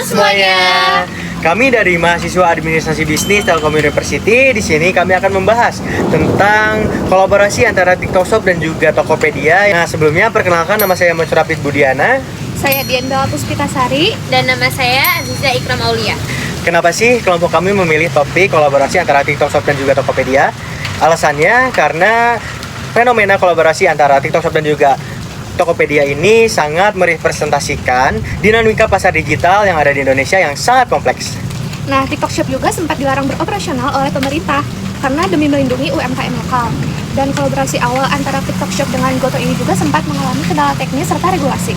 semuanya. Kami dari mahasiswa Administrasi Bisnis Telkom University. Di sini kami akan membahas tentang kolaborasi antara TikTok Shop dan juga Tokopedia. Nah, sebelumnya perkenalkan, nama saya Mansur Budiana. Saya Dian Puspitasari. Dan nama saya Aziza Ikram Aulia. Kenapa sih kelompok kami memilih topik kolaborasi antara TikTok Shop dan juga Tokopedia? Alasannya karena fenomena kolaborasi antara TikTok Shop dan juga Tokopedia ini sangat merepresentasikan dinamika pasar digital yang ada di Indonesia yang sangat kompleks. Nah, TikTok Shop juga sempat dilarang beroperasional oleh pemerintah karena demi melindungi UMKM lokal. Dan kolaborasi awal antara TikTok Shop dengan Goto ini juga sempat mengalami kendala teknis serta regulasi.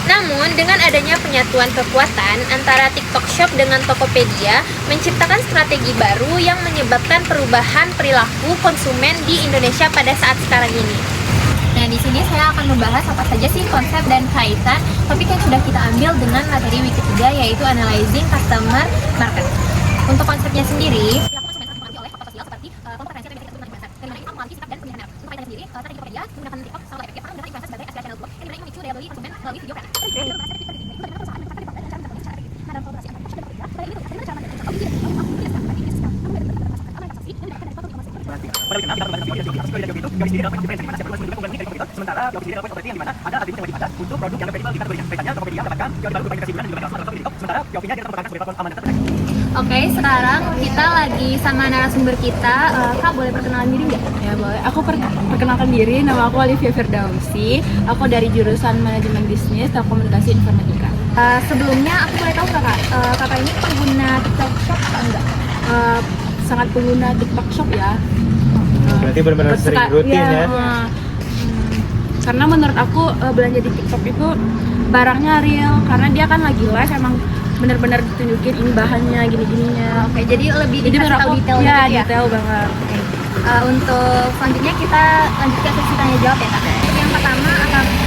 Namun, dengan adanya penyatuan kekuatan antara TikTok Shop dengan Tokopedia menciptakan strategi baru yang menyebabkan perubahan perilaku konsumen di Indonesia pada saat sekarang ini. Nah, di sini saya akan membahas apa saja sih konsep dan kaitan topik yang sudah kita ambil dengan materi week ketiga, yaitu Analyzing Customer Market. Untuk konsepnya sendiri, perilaku konsumen terpengaruhi oleh faktor sosial seperti kelompok preferensi yang bisa disebut dengan influencer. Dan mana itu mengalami sikap dan pemilihan merek. Untuk kaitannya sendiri, strategi Tokopedia menggunakan TikTok sangat efektif karena menggunakan influencer sebagai aspirasi tool. Yang dimana memicu daya beli konsumen melalui video kreatif. Sementara Tokopedia dapat properti yang dimana ada atribut yang wajib untuk produk yang kredibel jika diberikan kaitannya Tokopedia mendapatkan QR baru berupa indikasi bulan dan juga TikTok. Sementara Shopee-nya dia mempertahankan sebagai platform aman dan terpercaya. Oke, sekarang kita lagi sama narasumber kita. Kak, boleh perkenalan diri nggak? Ya boleh, aku perkenalkan diri, nama aku Olivia Firdausi. Aku dari jurusan Manajemen Bisnis Telekomunikasi Informatika. Sebelumnya aku boleh tahu kakak ini pengguna TikTok Shop atau enggak? Sangat pengguna TikTok Shop ya. Berarti benar-benar sering rutin ya. Karena menurut aku belanja di TikTok itu barangnya real, karena dia kan lagi live, emang benar-benar ditunjukin ini bahannya, gini-gininya. Oke, jadi lebih Jadi dikasih tahu detail ya, gitu ya? detail banget. Untuk selanjutnya kita lanjut ke sesi tanya jawab ya, Kak. Untuk yang pertama,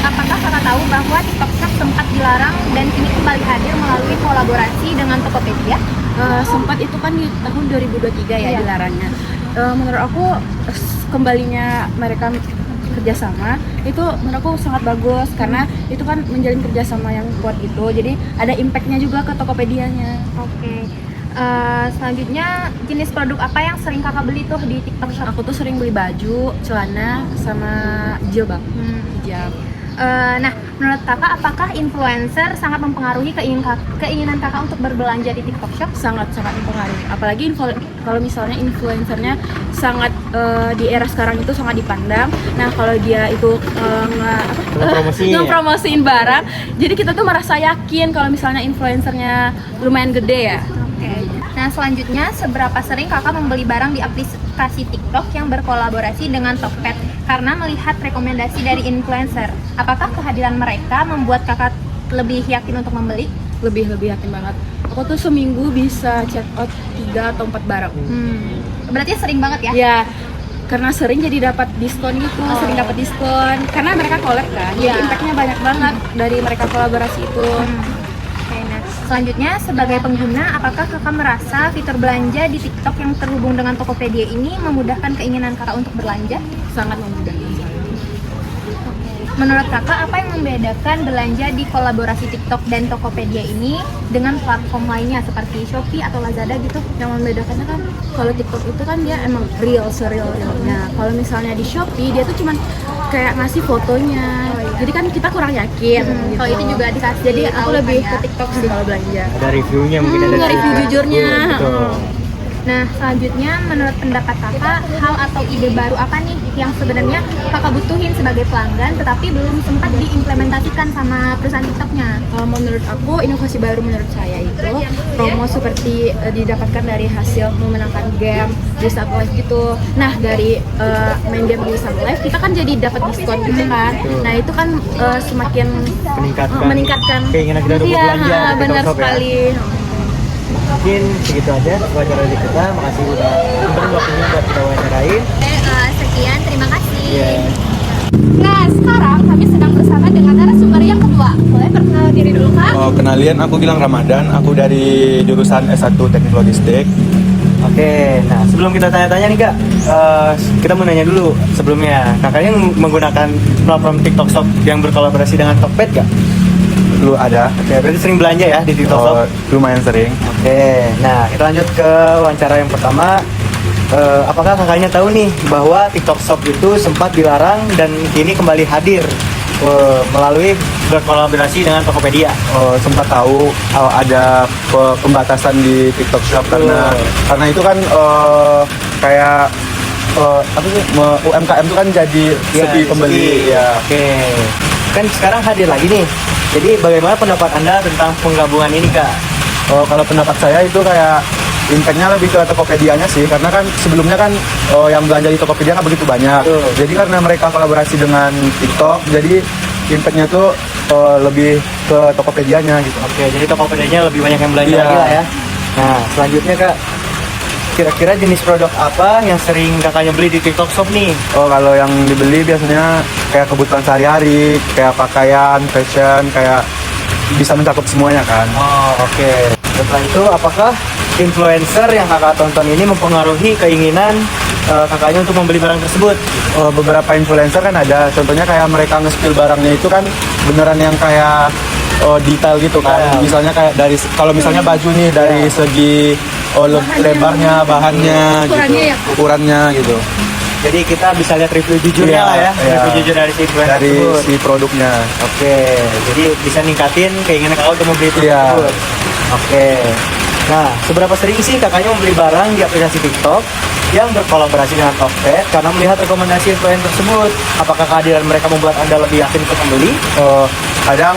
apakah kakak tahu bahwa TikTok Shop sempat dilarang dan kini kembali hadir melalui kolaborasi dengan Tokopedia? Sempat itu kan di tahun 2023 ya dilarangnya. Menurut aku kembalinya mereka kerjasama itu menurut aku sangat bagus, karena itu kan menjalin kerjasama yang kuat itu, jadi ada impactnya juga ke Tokopedia-nya. Oke. Selanjutnya, jenis produk apa yang sering kakak beli tuh di TikTok Shop? Aku tuh sering beli baju, celana, sama jilbab. Hijab. Nah, menurut kakak, apakah influencer sangat mempengaruhi keinginan kakak untuk berbelanja di TikTok Shop? Sangat mempengaruhi. Apalagi kalau misalnya influencernya sangat di era sekarang itu sangat dipandang. Nah, kalau dia itu ngepromosiin barang, jadi kita tuh merasa yakin kalau misalnya influencernya lumayan gede ya. Oke. Nah, selanjutnya, seberapa sering kakak membeli barang di aplikasi TikTok yang berkolaborasi dengan Tokped karena melihat rekomendasi dari influencer? Apakah kehadiran mereka membuat kakak lebih yakin untuk membeli? Lebih yakin banget. Aku tuh seminggu bisa check out 3 atau 4 barang. Berarti sering banget ya? Ya, karena sering jadi dapat diskon gitu, sering dapat diskon. Karena mereka collab kan, jadi impactnya banyak banget dari mereka kolaborasi itu. Oke, nah selanjutnya, sebagai pengguna, apakah kakak merasa fitur belanja di TikTok yang terhubung dengan Tokopedia ini memudahkan keinginan kakak untuk berlanja? Sangat memudahkan. Menurut kakak, apa yang membedakan belanja di kolaborasi TikTok dan Tokopedia ini dengan platform lainnya seperti Shopee atau Lazada gitu? Yang membedakannya kan, kalau TikTok itu kan dia emang real-realnya. Kalau misalnya di Shopee, dia tuh cuman kayak ngasih fotonya. Jadi kan kita kurang yakin gitu. Kalau itu juga dikasih. Jadi aku lebih ke TikTok sih kalau belanja. Ada reviewnya mungkin ada Nge-review jujurnya. Betul. Nah, selanjutnya, menurut pendapat kakak, hal atau ide baru apa nih yang sebenarnya kakak butuhin sebagai pelanggan tetapi belum sempat diimplementasikan sama perusahaan TikToknya? Kalau menurut aku, inovasi baru menurut saya itu promo seperti didapatkan dari hasil memenangkan game di saat live gitu. Nah, dari main game di saat live kita kan jadi dapat diskon gitu kan. Nah, itu kan semakin meningkatkan keinginan kita untuk belanja. Iya, benar sekali. Mungkin segitu aja wawancara dari kita. Makasih udah memberi waktunya buat kita wawancarain. Sekian, terima kasih. Nah, sekarang kami sedang bersama dengan narasumber yang kedua. Boleh perkenalkan diri dulu, Kak? Kenalian, aku Gilang Ramadan, aku dari jurusan S1 Teknik Logistik. Oke, nah sebelum kita tanya-tanya nih Kak, kita mau nanya dulu sebelumnya. Kakaknya menggunakan platform TikTok Shop yang berkolaborasi dengan Tokped Kak? dulu ada. Oke, berarti sering belanja ya di TikTok Shop? Lumayan sering. Oke, nah kita lanjut ke wawancara yang pertama. Apakah kakaknya tahu nih bahwa TikTok Shop itu sempat dilarang dan kini kembali hadir melalui berkolaborasi dengan Tokopedia? Sempat tahu ada pembatasan di TikTok Shop karena itu kan kayak apa sih UMKM itu kan jadi sepi pembeli ya. Oke, kan sekarang hadir lagi nih. Jadi bagaimana pendapat Anda tentang penggabungan ini, Kak? Kalau pendapat saya itu kayak impactnya lebih ke Tokopedia-nya sih, karena kan sebelumnya kan yang belanja di Tokopedia kan begitu banyak. Jadi karena mereka kolaborasi dengan TikTok, jadi impactnya tuh lebih ke Tokopedia-nya gitu. Oke, jadi Tokopedia-nya lebih banyak yang belanja Iya. lagi lah ya. Nah, selanjutnya Kak, kira-kira jenis produk apa yang sering kakaknya beli di TikTok Shop nih? Kalau yang dibeli biasanya kayak kebutuhan sehari-hari, kayak pakaian, fashion, kayak bisa mencakup semuanya kan. Oke. Setelah itu, apakah influencer yang kakak tonton ini mempengaruhi keinginan kakaknya untuk membeli barang tersebut? Beberapa influencer kan ada, contohnya kayak mereka nge-spill barangnya itu kan beneran yang kayak detail gitu kan. Ya. Misalnya kayak kalau misalnya baju nih dari segi lebarnya, bahannya, Ukurannya gitu. ya? Ukurannya gitu. Jadi kita bisa lihat review jujurnya Iya, lah ya, iya. review jujur dari si influencer Dari tersebut. si produknya. Oke, jadi bisa ningkatin keinginan kakak untuk membeli produk Iya. tersebut. Oke. Nah, seberapa sering sih kakaknya membeli barang di aplikasi TikTok yang berkolaborasi dengan Tokped karena melihat rekomendasi influencer tersebut? Apakah kehadiran mereka membuat Anda lebih yakin untuk membeli? Kadang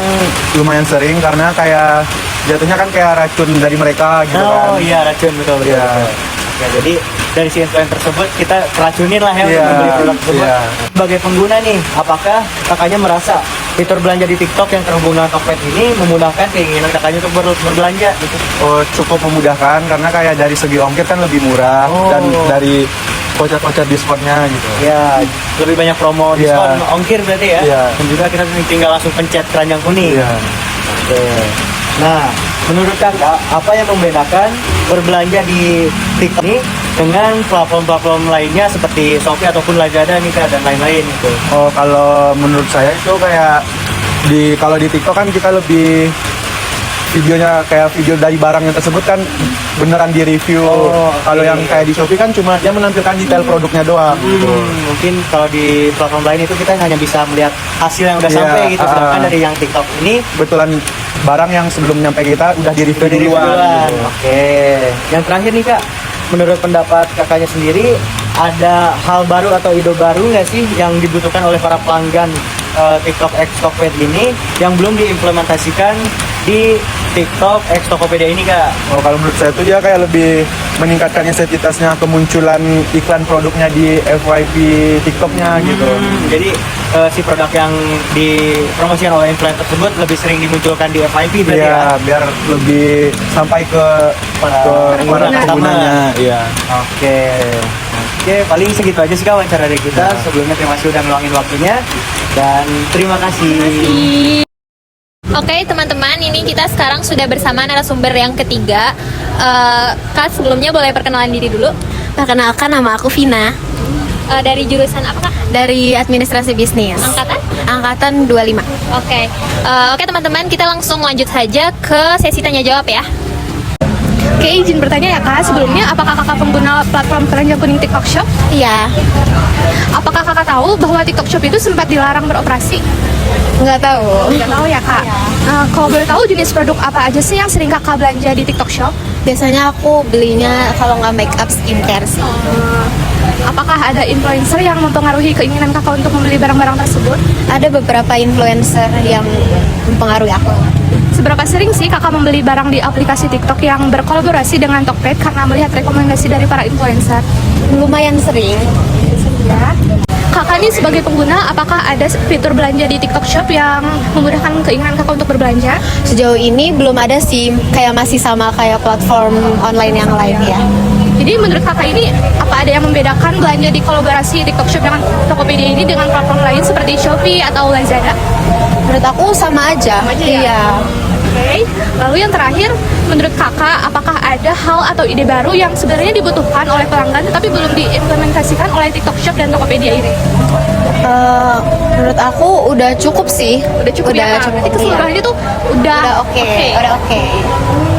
lumayan sering karena kayak jatuhnya kan kayak racun dari mereka gitu kan. Oh iya, racun betul. Iya. Oke, jadi dari si influencer tersebut kita keracunin lah ya untuk Iya, membeli produk tersebut. iya. Sebagai pengguna nih, apakah kakaknya merasa fitur belanja di TikTok yang terhubung dengan Tokped ini memudahkan keinginan kakaknya untuk berbelanja gitu? Cukup memudahkan karena kayak dari segi ongkir kan lebih murah dan dari voucher-voucher diskonnya gitu. Ya, lebih banyak promo Iya. diskon ongkir berarti ya. Iya. Dan juga kita tinggal langsung pencet keranjang kuning. Iya. Oke. Nah, menurut kakak apa yang membedakan berbelanja di TikTok ini dengan platform-platform lainnya seperti Shopee ataupun Lazada nih Kak dan lain-lain gitu? Kalau menurut saya itu kayak kalau di TikTok kan kita lebih videonya kayak video dari barangnya tersebut kan beneran di review. Kalau yang kayak di Shopee kan cuma dia menampilkan detail produknya doang. Gitu. Mungkin kalau di platform lain itu kita hanya bisa melihat hasil yang udah Iya, sampai gitu. Sedangkan dari yang TikTok ini Kebetulan barang yang sebelum nyampe kita udah di review udah di duluan. duluan. Gitu. Oke. Yang terakhir nih Kak, menurut pendapat kakaknya sendiri ada hal baru atau ide baru nggak sih yang dibutuhkan oleh para pelanggan TikTok X Tokped ini yang belum diimplementasikan di TikTok X Tokopedia ini Kak? Kalau menurut saya itu dia kayak lebih meningkatkan intensitasnya kemunculan iklan produknya di FYP TikToknya gitu. Jadi si produk yang dipromosikan oleh influencer tersebut lebih sering dimunculkan di FYP berarti ya? Iya, biar lebih sampai ke para penggunanya. Iya. Oke, paling segitu aja sih Kak wawancara dari kita. Sebelumnya terima kasih udah ngeluangin waktunya dan terima kasih. Oke teman-teman, ini kita sekarang sudah bersama narasumber yang ketiga. Kak, sebelumnya boleh perkenalan diri dulu. Perkenalkan, nama aku Vina Dari jurusan apa Kak? dari Administrasi Bisnis. Angkatan? Angkatan 25. Oke teman-teman, kita langsung lanjut saja ke sesi tanya jawab ya. Oke, izin bertanya ya Kak, sebelumnya apakah Kakak pengguna platform keranjang kuning TikTok Shop? Iya, Apakah Kakak tahu bahwa TikTok Shop itu sempat dilarang beroperasi? nggak tahu. Nggak tahu ya Kak. Kalau boleh tahu jenis produk apa aja sih yang sering Kakak belanja di TikTok Shop? Biasanya aku belinya kalau nggak make up skincare sih. Apakah ada influencer yang mempengaruhi keinginan Kakak untuk membeli barang-barang tersebut? Ada beberapa influencer yang mempengaruhi aku. Seberapa sering sih Kakak membeli barang di aplikasi TikTok yang berkolaborasi dengan Tokped karena melihat rekomendasi dari para influencer? Lumayan sering. Kakak nih sebagai pengguna, apakah ada fitur belanja di TikTok Shop yang memudahkan keinginan Kakak untuk berbelanja? Sejauh ini belum ada sih, kayak masih sama kayak platform online yang lain ya. Jadi menurut Kakak ini, apa ada yang membedakan belanja di kolaborasi TikTok Shop dengan Tokopedia ini dengan platform lain seperti Shopee atau Lazada? Menurut aku sama aja. Iya. Oke. Lalu yang terakhir, menurut Kakak, apakah ada hal atau ide baru yang sebenarnya dibutuhkan oleh pelanggan tetapi belum diimplementasikan oleh TikTok Shop dan Tokopedia ini? Menurut aku udah cukup sih. Udah cukup ya, Kak? Berarti iya. keseluruhannya tuh Udah oke.